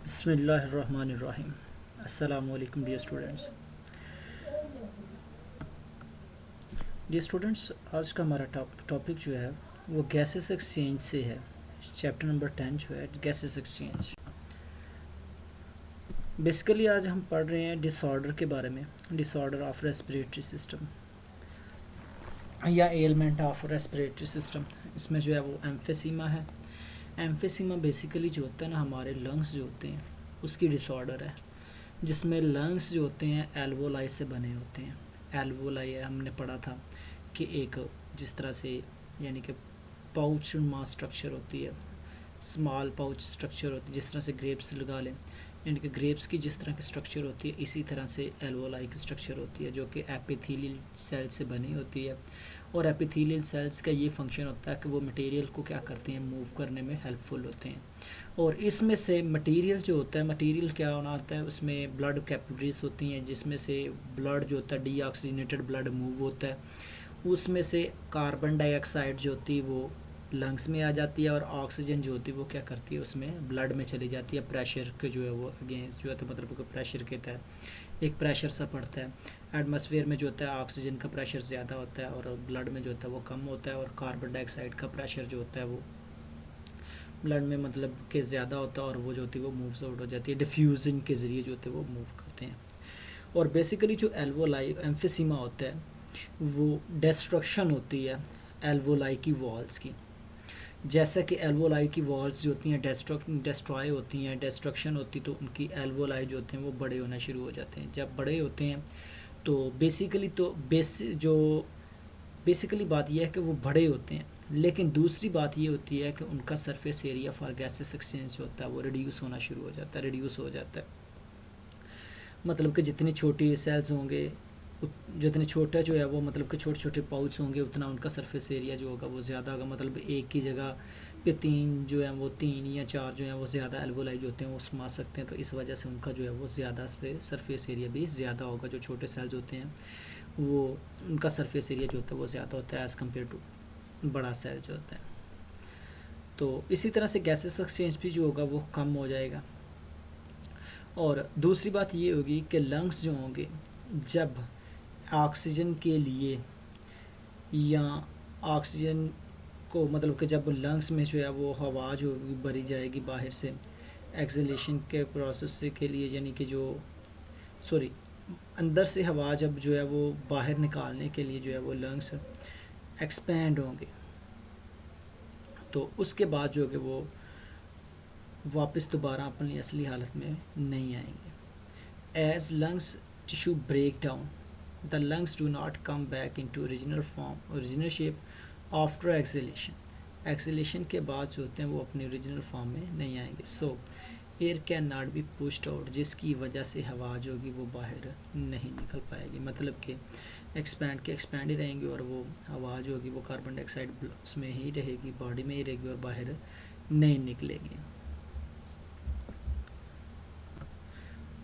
बिस्मिल्लाहिर्रहमानिर्रहीम। अस्सलामु अलैकुम डियर स्टूडेंट्स। आज का हमारा टॉपिक जो है वो गैसेस एक्सचेंज से है। चैप्टर नंबर 10 जो है गैसेस एक्सचेंज। बेसिकली आज हम पढ़ रहे हैं डिसऑर्डर के बारे में, डिसऑर्डर ऑफ रेस्पिरेटरी सिस्टम या एलिमेंट ऑफ रेस्पिरेटरी सिस्टम। इसमें जो है वो एम्फेसीमा है। एम्फेसीमा बेसिकली जो होता है ना, हमारे लंग्स जो होते हैं उसकी डिसऑर्डर है, जिसमें लंग्स जो होते हैं एल्वोलाई से बने होते हैं। एल्वोलाई हमने पढ़ा था कि एक जिस तरह से यानी कि पाउच नुमा स्ट्रक्चर होती है, स्मॉल पाउच स्ट्रक्चर होती है, जिस तरह से ग्रेप्स लगा लें, यानी कि ग्रेप्स की जिस तरह की स्ट्रक्चर होती है इसी तरह से एल्वोलाई की स्ट्रक्चर होती है, जो कि एपिथेलियल सेल से बनी होती है। और एपिथेलियल सेल्स का ये फंक्शन होता है कि वो मटेरियल को क्या करते हैं, मूव करने में हेल्पफुल होते हैं। और इसमें से मटेरियल जो होता है, मटेरियल क्या होना आता है, उसमें ब्लड कैपिलरीज होती हैं, जिसमें से ब्लड जो होता है डीऑक्सीजनेटेड ब्लड मूव होता है। उसमें से कार्बन डाइऑक्साइड जो होती है वो लंग्स में आ जाती है, और ऑक्सीजन जो होती है वो क्या करती है, उसमें ब्लड में चली जाती है। प्रेशर के जो है वो अगेंस्ट जो है, तो मतलब प्रेशर के तहत एक प्रेशर सा पड़ता है। एटमॉस्फेयर में जो होता है ऑक्सीजन का प्रेशर ज़्यादा होता है और ब्लड में जो होता है वो कम होता है, और कार्बन डाइऑक्साइड का प्रेशर जो होता है वो ब्लड में मतलब के ज़्यादा होता है, और वो जो होती है वो मूव्स आउट हो जाती है, डिफ्यूजन के ज़रिए जो होते हैं वो मूव करते हैं। और बेसिकली जो एल्वोलाई एम्फिसीमा होता है वो डिस्ट्रक्शन होती है एल्वोलाई की वॉल्स की। जैसा कि एल्वोलाई की वॉल्स जो होती हैं डिस्ट्रॉय होती हैं, डिस्ट्रक्शन होती, तो उनकी एल्वोलाई जो होते हैं वो बड़े होना शुरू हो जाते हैं। जब बड़े होते हैं तो बेसिकली बात यह है कि वो बड़े होते हैं, लेकिन दूसरी बात ये होती है कि उनका surface area for gases exchange होता है वो रिड्यूस होना शुरू हो जाता है, रिड्यूस हो जाता है। मतलब कि जितनी छोटी सेल्स होंगे, जितने छोटा जो है वो मतलब कि छोटे छोटे पाउच होंगे, उतना उनका सरफेस एरिया जो होगा वो ज़्यादा होगा। मतलब एक की जगह पे तीन जो है वो तीन या चार जो है वो ज़्यादा एल्वोलाई जो होते हैं वो समा सकते हैं, तो इस वजह से उनका जो है वो ज़्यादा से सरफेस एरिया भी ज़्यादा होगा। जो छोटे सेल्स होते हैं वो उनका सरफेस एरिया जो होता है वो ज़्यादा होता है एज़ कम्पेयर टू बड़ा सेल जो होता है। तो इसी तरह से गैसेस एक्सचेंज भी जो होगा वो कम हो जाएगा। और दूसरी बात ये होगी कि लंग्स जो होंगे, जब ऑक्सीजन के लिए या ऑक्सीजन को मतलब कि जब लंग्स में जो है वो हवा जो भरी जाएगी बाहर से एक्सलेशन के प्रोसेस से के लिए, यानी कि जो सॉरी अंदर से हवा जब जो है वो बाहर निकालने के लिए जो है वो लंग्स एक्सपैंड होंगे, तो उसके बाद जो है वो वापस दोबारा अपनी असली हालत में नहीं आएंगे। As lungs tissue break down, the lungs do not come back into original form, original shape after exhalation. Acceleration के बाद जो होते हैं वो अपनी ओरिजिनल फॉर्म में नहीं आएंगे। सो air can not be pushed out, जिसकी वजह से हवा जो होगी वो बाहर नहीं निकल पाएगी। मतलब कि एक्सपैंड ही रहेंगे, और वो हवा जो होगी वो कार्बन डाइऑक्साइड उसमें ही रहेगी, बॉडी में ही रहेगी, और बाहर नहीं निकलेगी।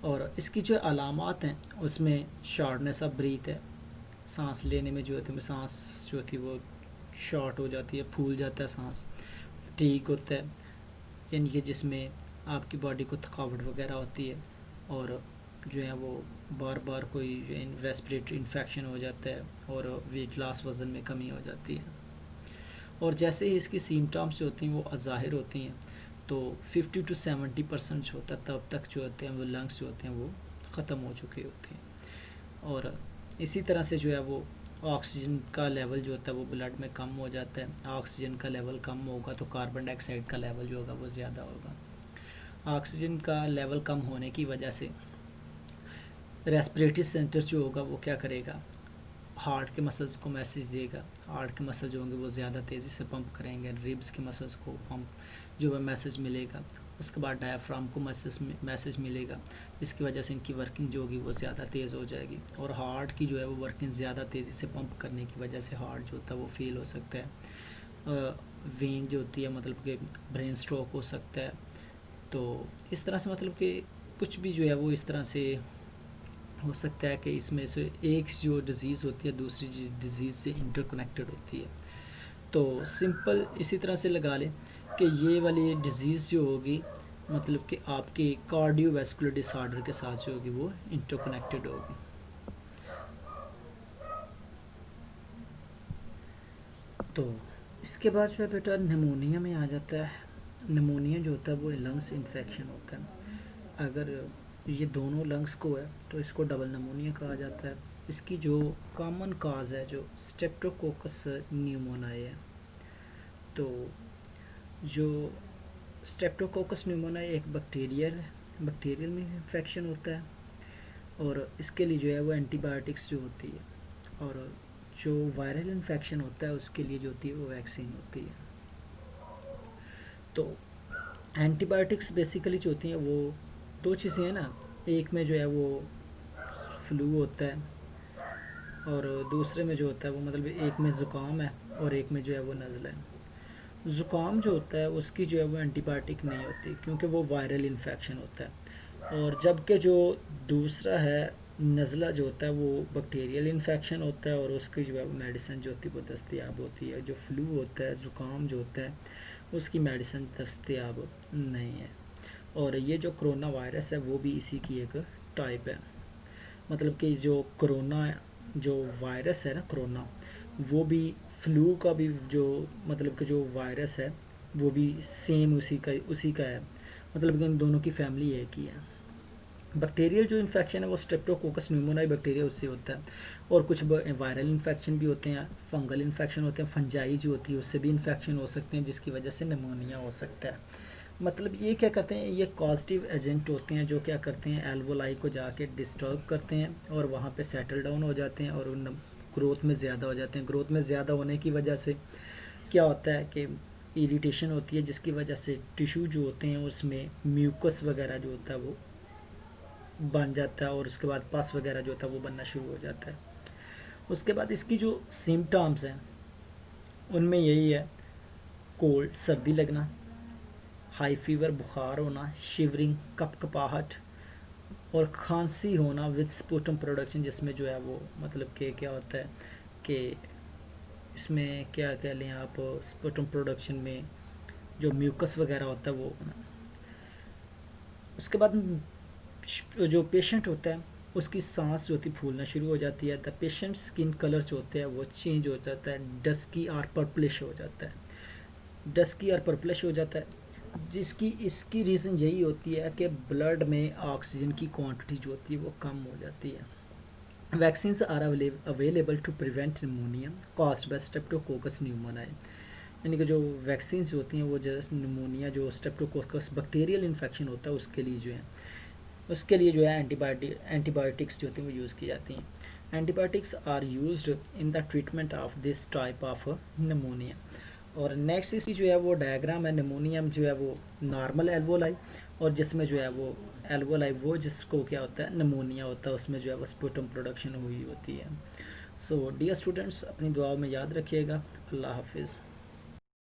और इसकी जो अलामात हैं उसमें शॉर्टनेस ऑफ ब्रीथ है, सांस लेने में जो होती है सांस जो होती है वो शॉर्ट हो जाती है, फूल जाता है सांस। ठीक होता है, यानी कि जिसमें आपकी बॉडी को थकावट वगैरह होती है, और जो है वो बार बार कोई रेस्पिरेटरी इन्फेक्शन हो जाता है, और वेट लॉस वज़न में कमी हो जाती है। और जैसे ही इसकी सिम्टम्स जो होती हैं वो ज़ाहिर होती हैं, तो 50 to 70% जो होता है तब तक जो होते हैं वो लंग्स जो होते हैं वो ख़त्म हो चुके होते हैं। और इसी तरह से जो है वो ऑक्सीजन का लेवल जो होता है वो ब्लड में कम हो जाता है। ऑक्सीजन का लेवल कम होगा तो कार्बन डाइऑक्साइड का लेवल जो होगा वो ज़्यादा होगा। ऑक्सीजन का लेवल कम होने की वजह से रेस्पिरेटरी सेंटर जो होगा वो क्या करेगा, हार्ट के मसल्स को मैसेज देगा। हार्ट के मसल जो होंगे वो ज़्यादा तेज़ी से पंप करेंगे, रिब्स के मसल्स को पंप जो है मैसेज मिलेगा। उसके बाद डायफ्राम को मैसेज मिलेगा, जिसकी वजह से इनकी वर्किंग जो होगी वो ज़्यादा तेज़ हो जाएगी। और हार्ट की जो है वो वर्किंग ज़्यादा तेज़ी से पंप करने की वजह से हार्ट जो होता है वो फेल हो सकता है। वेन जो होती है मतलब कि ब्रेन स्ट्रोक हो सकता है। तो इस तरह से मतलब कि कुछ भी जो है वो इस तरह से हो सकता है कि इसमें से एक जो डिज़ीज़ होती है दूसरी डिज़ीज़ से इंटरकनेक्टेड होती है। तो सिंपल इसी तरह से लगा लें कि ये वाली डिज़ीज़ जो होगी मतलब कि आपके कार्डियोवैस्कुलर डिसऑर्डर के साथ जो होगी वो इंटरकनेक्टेड होगी। तो इसके बाद जो है बेटा निमोनिया में आ जाता है। निमोनिया जो होता है वो लंग्स इन्फेक्शन होता है। अगर ये दोनों लंग्स को है तो इसको डबल निमोनिया कहा जाता है। इसकी जो कॉमन काज है जो स्ट्रेप्टोकोकस न्यूमोनाई है। तो जो स्ट्रेप्टोकोकस न्यूमोनाई एक बैक्टीरियल में इन्फेक्शन होता है, और इसके लिए जो है वो एंटीबायोटिक्स जो होती है, और जो वायरल इन्फेक्शन होता है उसके लिए जो होती है वो वैक्सीन होती है। तो एंटीबायोटिक्स बेसिकली जो होती हैं वो दो चीज़ें हैं ना, एक में जो है वो फ्लू होता है और दूसरे में जो होता है वो मतलब एक में ज़ुकाम है और एक में जो है वो नज़ला है। ज़ुकाम जो होता है उसकी जो है वो एंटीबायोटिक नहीं होती क्योंकि वो वायरल इन्फेक्शन होता है, और जबकि जो दूसरा है नज़ला जो होता है वो बैक्टीरियल इन्फेक्शन होता है और उसकी जो है वो मेडिसिन जो होती है वो दस्तयाब होती है। जो फ्लू होता है, ज़ुकाम जो होता है, उसकी मेडिसिन दस्तयाब नहीं है। और ये जो कोरोना वायरस है वो भी इसी की एक टाइप है। मतलब कि जो कोरोना जो वायरस है ना कोरोना, वो भी फ्लू का भी जो मतलब कि जो वायरस है वो भी सेम उसी का है। मतलब कि इन दोनों की फैमिली एक ही है। बैक्टीरियल जो इन्फेक्शन है वो स्ट्रेप्टोकोकस न्यूमोनाई बैक्टीरिया उससे होता है, और कुछ वायरल इन्फेक्शन भी होते हैं, फंगल इन्फेक्शन होते हैं, फंजाई जो होती है उससे भी इन्फेक्शन हो सकते हैं जिसकी वजह से निमोनिया हो सकता है। मतलब ये क्या करते हैं, ये कॉजेटिव एजेंट होते हैं जो क्या करते हैं एल्वोलाई को जाके डिस्टर्ब करते हैं और वहाँ पे सेटल डाउन हो जाते हैं और उन ग्रोथ में ज़्यादा हो जाते हैं। ग्रोथ में ज़्यादा होने की वजह से क्या होता है कि इरिटेशन होती है जिसकी वजह से टिश्यू जो होते हैं उसमें म्यूकस वगैरह जो होता है वो बन जाता है और उसके बाद पस वगैरह जो होता है वो बनना शुरू हो जाता है। उसके बाद इसकी जो सिम्टम्स हैं उनमें यही है, कोल्ड सर्दी लगना, हाई फीवर बुखार होना, शिवरिंग कपकपाहट और खांसी होना विद स्पूटम प्रोडक्शन, जिसमें जो है वो मतलब कि क्या होता है कि इसमें क्या कह लें आप, स्पूटम प्रोडक्शन में जो म्यूकस वगैरह होता है वो होना। उसके बाद जो पेशेंट होता है उसकी सांस जो होती है फूलना शुरू हो जाती है। द पेशेंट स्किन कलर जो होता है वो चेंज हो जाता है, डस्की और पर्पलिश हो जाता है, डस्की और पर्पलिश हो जाता है। जिसकी इसकी रीज़न यही होती है कि ब्लड में ऑक्सीजन की क्वांटिटी जो होती है वो कम हो जाती है। Vaccines are available to prevent pneumonia caused by streptococcus pneumoniae, यानी कि जो वैक्सीन होती हैं वो जैसे निमोनिया जो स्ट्रेप्टोकोकस बैक्टीरियल इन्फेक्शन होता है उसके लिए जो है एंटीबायोटिक्स जो होती हैं वो यूज़ की जाती हैं। Antibiotics are used in the treatment of this type of pneumonia. और नेक्स्ट इसकी जो है वो डायग्राम है, निमोनिया में जो है वो नॉर्मल एल्वोलाई, और जिसमें जो है वो एल्वोलाई वो जिसको क्या होता है निमोनिया होता है उसमें जो है वो स्पूटम प्रोडक्शन हुई होती है। सो डियर स्टूडेंट्स, अपनी दुआओं में याद रखिएगा। अल्लाह हाफिज़।